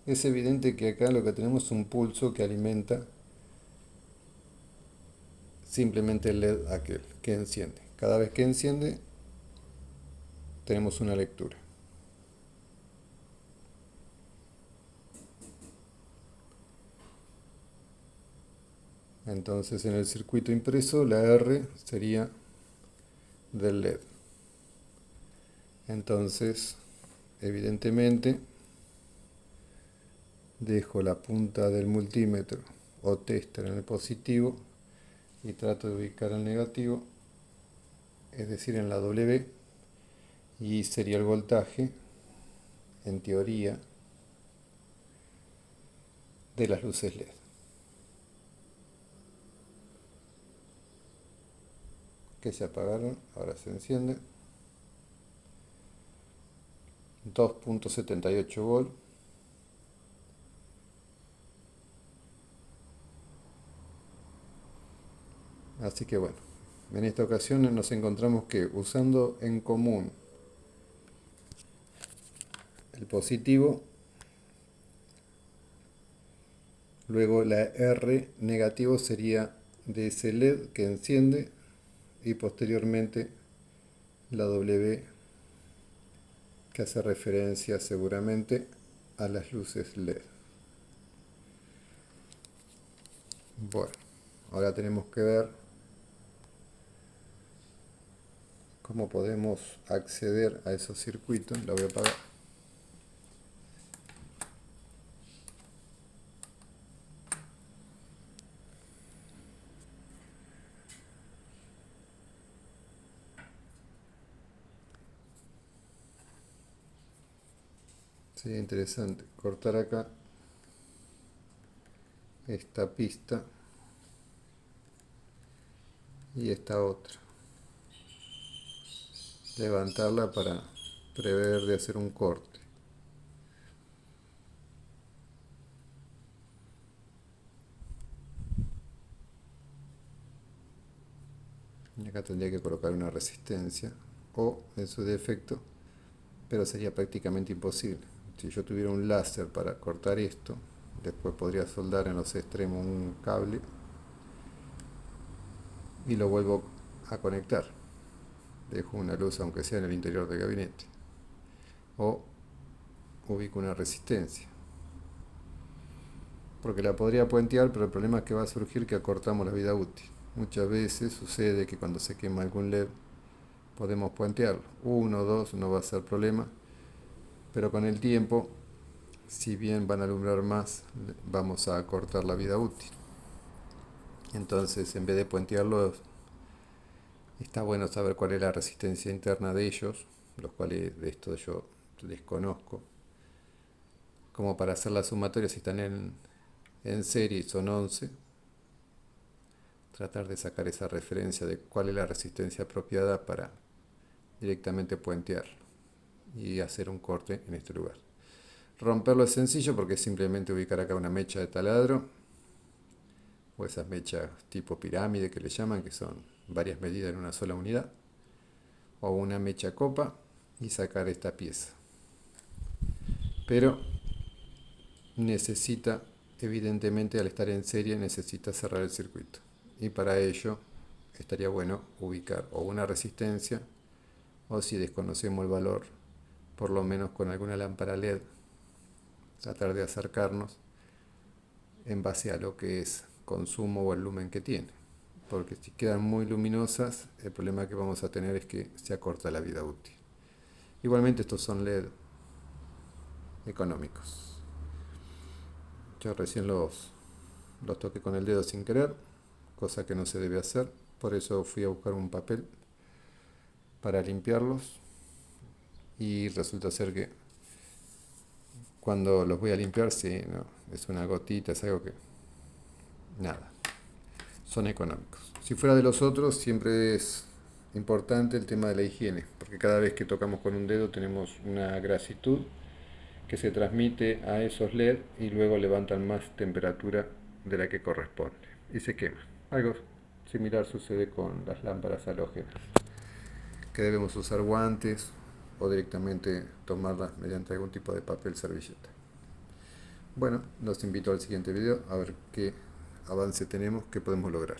Es evidente que acá lo que tenemos es un pulso que alimenta simplemente el LED aquel que enciende. Cada vez que enciende tenemos una lectura. Entonces en el circuito impreso la R sería del LED. Entonces, evidentemente, dejo la punta del multímetro o tester en el positivo y trato de ubicar el negativo, es decir, en la W, y sería el voltaje, en teoría, de las luces LED, que se apagaron, ahora se encienden. 2.78 volt. Así que bueno, en esta ocasión nos encontramos que usando en común el positivo, luego la R negativo sería de ese LED que enciende y posteriormente la W que hace referencia seguramente a las luces LED. Bueno, ahora tenemos que ver cómo podemos acceder a esos circuitos. La voy a apagar. Sería interesante cortar acá esta pista y esta otra. Levantarla para prever de hacer un corte. Y acá tendría que colocar una resistencia o en su defecto, pero sería prácticamente imposible. Si yo tuviera un láser para cortar esto, después podría soldar en los extremos un cable y lo vuelvo a conectar. Dejo una luz aunque sea en el interior del gabinete. O ubico una resistencia. Porque la podría puentear, pero el problema es que va a surgir que acortamos la vida útil. Muchas veces sucede que cuando se quema algún LED podemos puentearlo. Uno o dos no va a ser problema, pero con el tiempo, si bien van a alumbrar más, vamos a acortar la vida útil. Entonces, en vez de puentearlo, está bueno saber cuál es la resistencia interna de ellos, los cuales de esto yo desconozco, como para hacer la sumatoria si están en serie y son 11, tratar de sacar esa referencia de cuál es la resistencia apropiada para directamente puentearlo y hacer un corte en este lugar. Romperlo es sencillo porque es simplemente ubicar acá una mecha de taladro o esas mechas tipo pirámide que le llaman, que son varias medidas en una sola unidad, o una mecha copa y sacar esta pieza. Pero necesita, evidentemente al estar en serie, necesita cerrar el circuito. Y para ello estaría bueno ubicar o una resistencia o, si desconocemos el valor, por lo menos con alguna lámpara LED, tratar de acercarnos en base a lo que es consumo o el lumen que tiene. Porque si quedan muy luminosas, el problema que vamos a tener es que se acorta la vida útil. Igualmente estos son LED económicos. Yo recién los toqué con el dedo sin querer, cosa que no se debe hacer. Por eso fui a buscar un papel para limpiarlos y resulta ser que cuando los voy a limpiar, sí, no, es una gotita, es algo que nada, son económicos. Si fuera de los otros, siempre es importante el tema de la higiene, porque cada vez que tocamos con un dedo tenemos una grasitud que se transmite a esos LED y luego levantan más temperatura de la que corresponde y se quema. Algo similar sucede con las lámparas halógenas, que debemos usar guantes o directamente tomarlas mediante algún tipo de papel servilleta. Bueno, los invito al siguiente video a ver qué avance tenemos, qué podemos lograr.